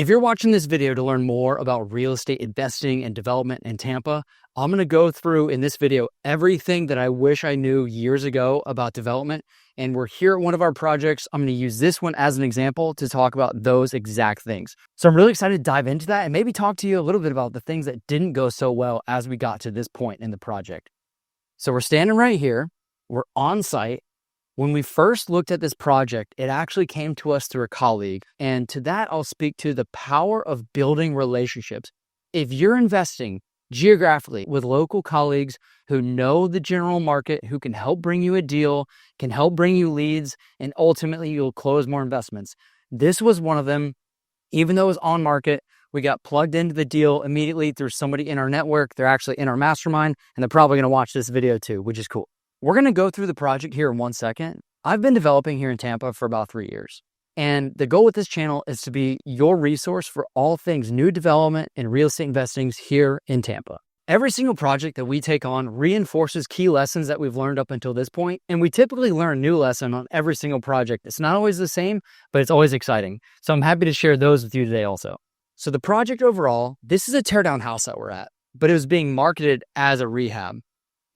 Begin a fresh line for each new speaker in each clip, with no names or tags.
If you're watching this video to learn more about real estate investing and development in Tampa, I'm going to go through in this video everything that I wish I knew years ago about development. And we're here at one of our projects. I'm going to use this one as an example to talk about those exact things. So I'm really excited to dive into that and maybe talk to you a little bit about the things that didn't go so well as we got to this point in the project. So we're standing right here. We're on site. When we first looked at this project, it actually came to us through a colleague. And to that, I'll speak to the power of building relationships. If you're investing geographically with local colleagues who know the general market, who can help bring you a deal, can help bring you leads, and ultimately you'll close more investments. This was one of them. Even though it was on market, we got plugged into the deal immediately through somebody in our network. They're actually in our mastermind, and they're probably going to watch this video too, which is cool. We're going to go through the project here in 1 second. I've been developing here in Tampa for about 3 years. And the goal with this channel is to be your resource for all things new development and real estate investing here in Tampa. Every single project that we take on reinforces key lessons that we've learned up until this point. And we typically learn a new lesson on every single project. It's not always the same, but it's always exciting. So I'm happy to share those with you today also. So the project overall, this is a teardown house that we're at, but it was being marketed as a rehab.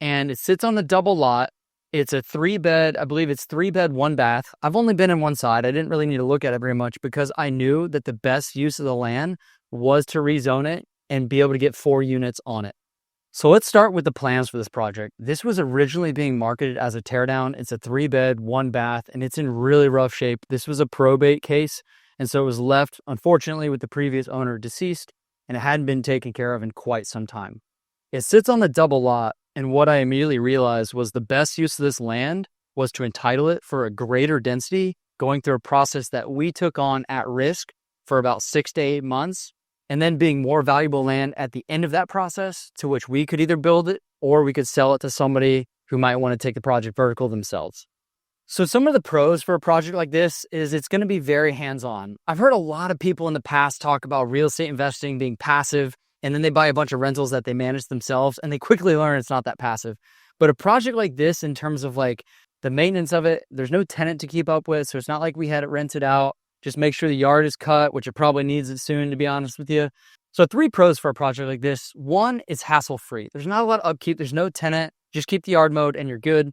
And it sits on the double lot. It's a 3-bed, I believe it's 3-bed, 1 bath. I've only been in one side. I didn't really need to look at it very much because I knew that the best use of the land was to rezone it and be able to get 4 units on it. So let's start with the plans for this project. This was originally being marketed as a teardown. It's a 3-bed, 1 bath, and it's in really rough shape. This was a probate case. And so it was left, unfortunately, with the previous owner deceased, and it hadn't been taken care of in quite some time. It sits on the double lot. And what I immediately realized was the best use of this land was to entitle it for a greater density, going through a process that we took on at risk for about 6 to 8 months, and then being more valuable land at the end of that process to which we could either build it or we could sell it to somebody who might want to take the project vertical themselves. So some of the pros for a project like this is it's going to be very hands-on. I've heard a lot of people in the past talk about real estate investing being passive, and then they buy a bunch of rentals that they manage themselves, and they quickly learn it's not that passive. But a project like this, in terms of like the maintenance of it, there's no tenant to keep up with, so it's not like we had it rented out. Just make sure the yard is cut, which it probably needs it soon, to be honest with you. So 3 pros for a project like this. 1, it's hassle-free. There's not a lot of upkeep. There's no tenant. Just keep the yard mowed and you're good.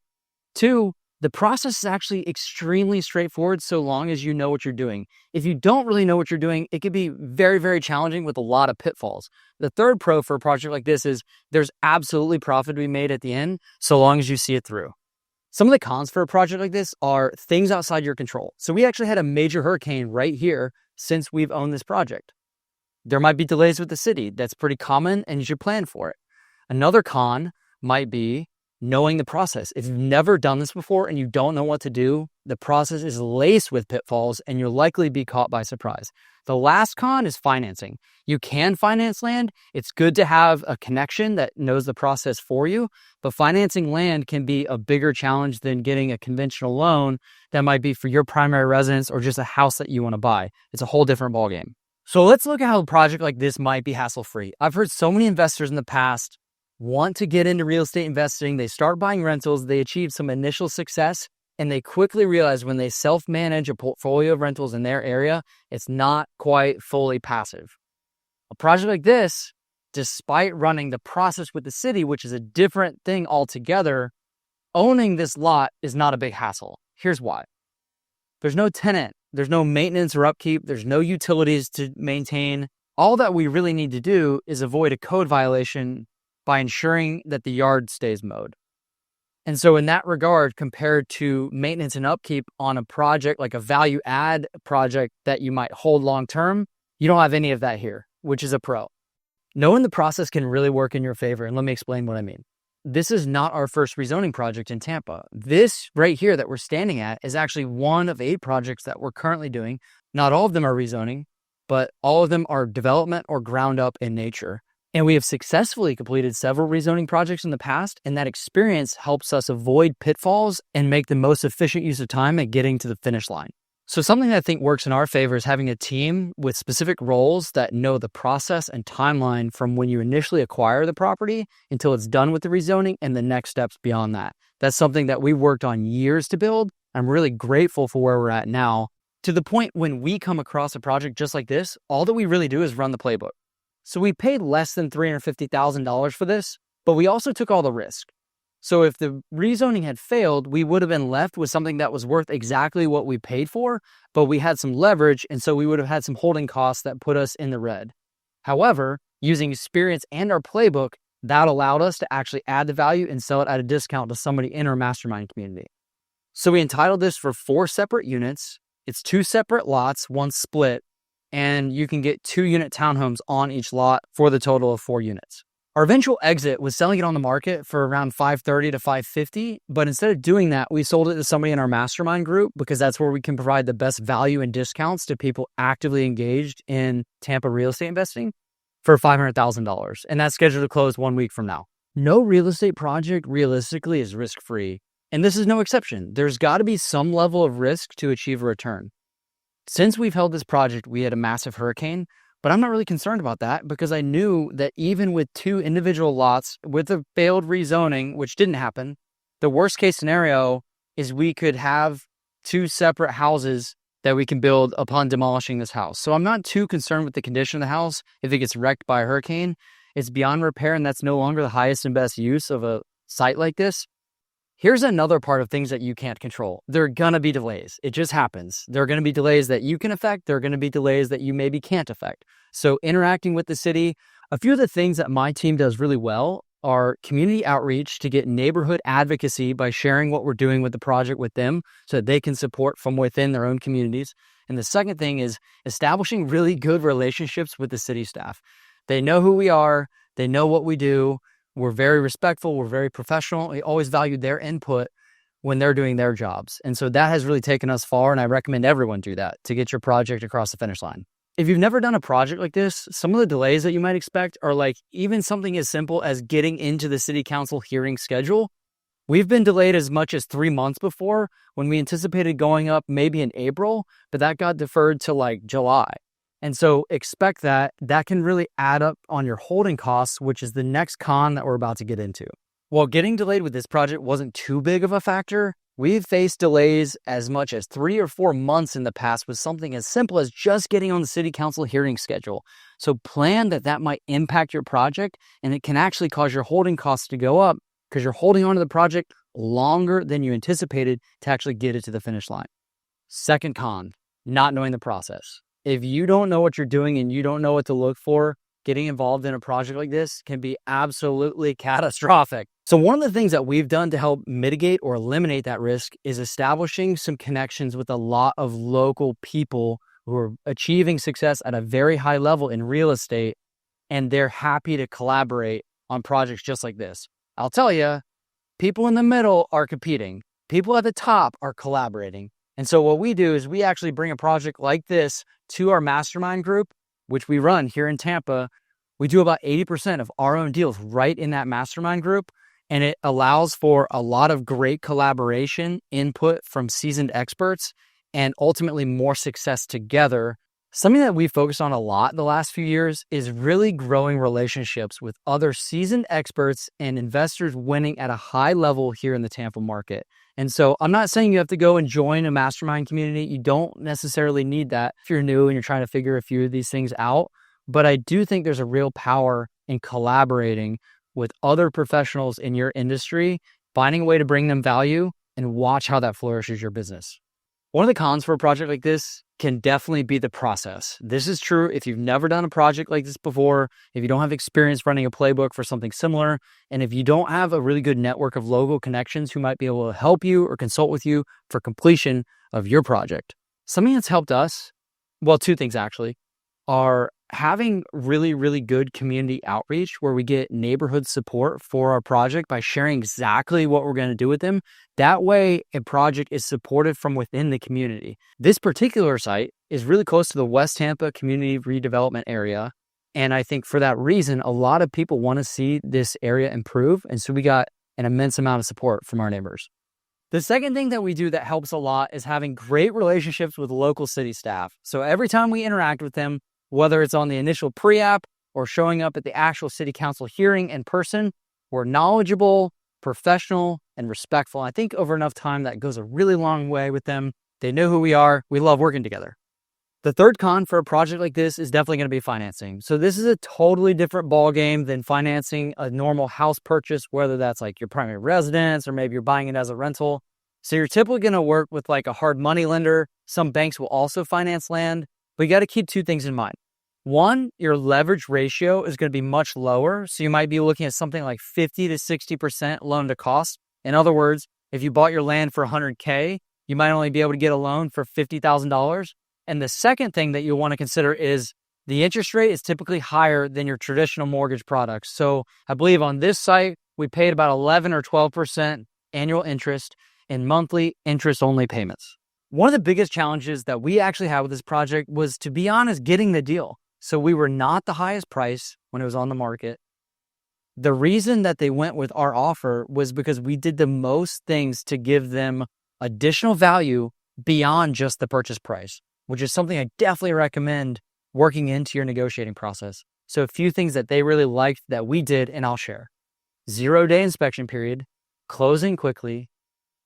2, the process is actually extremely straightforward so long as you know what you're doing. If you don't really know what you're doing, it could be very, very challenging with a lot of pitfalls. The 3rd pro for a project like this is there's absolutely profit to be made at the end so long as you see it through. Some of the cons for a project like this are things outside your control. So we actually had a major hurricane right here since we've owned this project. There might be delays with the city. That's pretty common and you should plan for it. Another con might be knowing the process. If you've never done this before and you don't know what to do, the process is laced with pitfalls and you'll likely be caught by surprise. The last con is financing. You can finance land. It's good to have a connection that knows the process for you, but financing land can be a bigger challenge than getting a conventional loan that might be for your primary residence or just a house that you want to buy. It's a whole different ballgame. So let's look at how a project like this might be hassle-free. I've heard so many investors in the past want to get into real estate investing. They start buying rentals, they achieve some initial success, and they quickly realize when they self-manage a portfolio of rentals in their area, it's not quite fully passive. A project like this, despite running the process with the city, which is a different thing altogether, owning this lot is not a big hassle. Here's why. There's no tenant, there's no maintenance or upkeep, there's no utilities to maintain. All that we really need to do is avoid a code violation by ensuring that the yard stays mowed. And so in that regard, compared to maintenance and upkeep on a project like a value add project that you might hold long term, you don't have any of that here, which is a pro. Knowing the process can really work in your favor, and let me explain what I mean. This is not our first rezoning project in Tampa. This right here that we're standing at is actually one of 8 projects that we're currently doing. Not all of them are rezoning, but all of them are development or ground up in nature. And we have successfully completed several rezoning projects in the past, and that experience helps us avoid pitfalls and make the most efficient use of time at getting to the finish line. So something that I think works in our favor is having a team with specific roles that know the process and timeline from when you initially acquire the property until it's done with the rezoning and the next steps beyond that. That's something that we worked on years to build. I'm really grateful for where we're at now. to the point when we come across a project just like this, all that we really do is run the playbook. So we paid less than $350,000 for this, but we also took all the risk. So if the rezoning had failed, we would have been left with something that was worth exactly what we paid for, but we had some leverage, and so we would have had some holding costs that put us in the red. However, using experience and our playbook, that allowed us to actually add the value and sell it at a discount to somebody in our mastermind community. So we entitled this for 4 separate units. It's 2 separate lots, 1 split, and you can get 2-unit townhomes on each lot for the total of 4 units. Our eventual exit was selling it on the market for around $530 to $550, but instead of doing that, we sold it to somebody in our mastermind group because that's where we can provide the best value and discounts to people actively engaged in Tampa real estate investing for $500,000, and that's scheduled to close 1 week from now. No real estate project realistically is risk-free, and this is no exception. There's got to be some level of risk to achieve a return. Since we've held this project, we had a massive hurricane, but I'm not really concerned about that because I knew that even with 2 individual lots with a failed rezoning, which didn't happen, the worst case scenario is we could have 2 separate houses that we can build upon demolishing this house. So I'm not too concerned with the condition of the house. If it gets wrecked by a hurricane, it's beyond repair, and that's no longer the highest and best use of a site like this. Here's another part of things that you can't control. There are going to be delays. It just happens. There are going to be delays that you can affect. There are going to be delays that you maybe can't affect. So interacting with the city, a few of the things that my team does really well are community outreach to get neighborhood advocacy by sharing what we're doing with the project with them so that they can support from within their own communities. And the second thing is establishing really good relationships with the city staff. They know who we are. They know what we do. We're very respectful. We're very professional. We always value their input when they're doing their jobs. And so that has really taken us far, and I recommend everyone do that to get your project across the finish line. If you've never done a project like this, some of the delays that you might expect are like even something as simple as getting into the city council hearing schedule. We've been delayed as much as 3 months before when we anticipated going up maybe in April, but that got deferred to like July. And so expect that can really add up on your holding costs, which is the next con that we're about to get into. While getting delayed with this project wasn't too big of a factor, we've faced delays as much as 3 or 4 months in the past with something as simple as just getting on the city council hearing schedule. So plan that might impact your project, and it can actually cause your holding costs to go up because you're holding on to the project longer than you anticipated to actually get it to the finish line. Second con, not knowing the process. If you don't know what you're doing and you don't know what to look for, getting involved in a project like this can be absolutely catastrophic. So one of the things that we've done to help mitigate or eliminate that risk is establishing some connections with a lot of local people who are achieving success at a very high level in real estate, and they're happy to collaborate on projects just like this. I'll tell you, people in the middle are competing. People at the top are collaborating. And so what we do is we actually bring a project like this to our mastermind group, which we run here in Tampa. We do about 80% of our own deals right in that mastermind group. And it allows for a lot of great collaboration, input from seasoned experts, and ultimately more success together. Something that we focused on a lot the last few years is really growing relationships with other seasoned experts and investors winning at a high level here in the Tampa market. And so I'm not saying you have to go and join a mastermind community. You don't necessarily need that if you're new and you're trying to figure a few of these things out. But I do think there's a real power in collaborating with other professionals in your industry, finding a way to bring them value, and watch how that flourishes your business. One of the cons for a project like this can definitely be the process. This is true if you've never done a project like this before, if you don't have experience running a playbook for something similar, and if you don't have a really good network of local connections who might be able to help you or consult with you for completion of your project. Something that's helped us, well, 2 things actually, are having really, really good community outreach where we get neighborhood support for our project by sharing exactly what we're going to do with them. That way, a project is supported from within the community. This particular site is really close to the West Tampa Community Redevelopment Area. And I think for that reason, a lot of people want to see this area improve. And so we got an immense amount of support from our neighbors. The second thing that we do that helps a lot is having great relationships with local city staff. So every time we interact with them, whether it's on the initial pre-app or showing up at the actual city council hearing in person, we're knowledgeable, professional, and respectful. I think over enough time that goes a really long way with them. They know who we are. We love working together. The third con for a project like this is definitely going to be financing. So this is a totally different ball game than financing a normal house purchase, whether that's like your primary residence or maybe you're buying it as a rental. So you're typically going to work with like a hard money lender. Some banks will also finance land, but you got to keep two things in mind. One, your leverage ratio is going to be much lower. So you might be looking at something like 50 to 60% loan to cost. In other words, if you bought your land for $100K, you might only be able to get a loan for $50,000. And the second thing that you'll want to consider is the interest rate is typically higher than your traditional mortgage products. So I believe on this site, we paid about 11 or 12% annual interest in monthly interest-only payments. One of the biggest challenges that we actually had with this project was, to be honest, getting the deal. So we were not the highest price when it was on the market. The reason that they went with our offer was because we did the most things to give them additional value beyond just the purchase price, which is something I definitely recommend working into your negotiating process. So a few things that they really liked that we did, and I'll share. 0-day inspection period, closing quickly,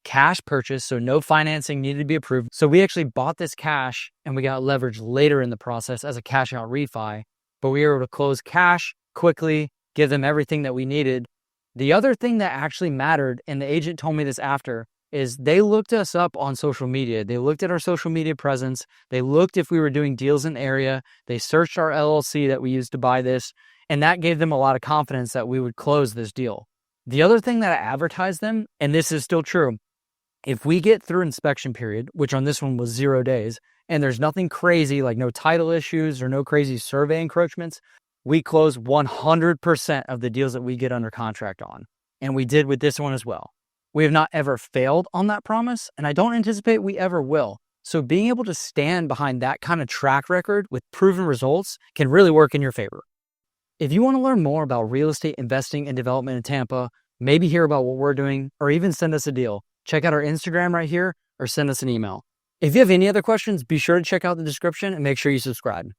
cash purchase, so no financing needed to be approved. So we actually bought this cash and we got leverage later in the process as a cash out refi, but we were able to close cash quickly, give them everything that we needed. The other thing that actually mattered, and the agent told me this after, is they looked us up on social media. They looked at our social media presence. They looked if we were doing deals in the area. They searched our LLC that we used to buy this, and that gave them a lot of confidence that we would close this deal. The other thing that I advertised them, and this is still true, if we get through inspection period, which on this one was 0 days, and there's nothing crazy like no title issues or no crazy survey encroachments, we close 100% of the deals that we get under contract on. And we did with this one as well. We have not ever failed on that promise, and I don't anticipate we ever will. So being able to stand behind that kind of track record with proven results can really work in your favor. If you want to learn more about real estate investing and development in Tampa, maybe hear about what we're doing, or even send us a deal, check out our Instagram right here or send us an email. If you have any other questions, be sure to check out the description and make sure you subscribe.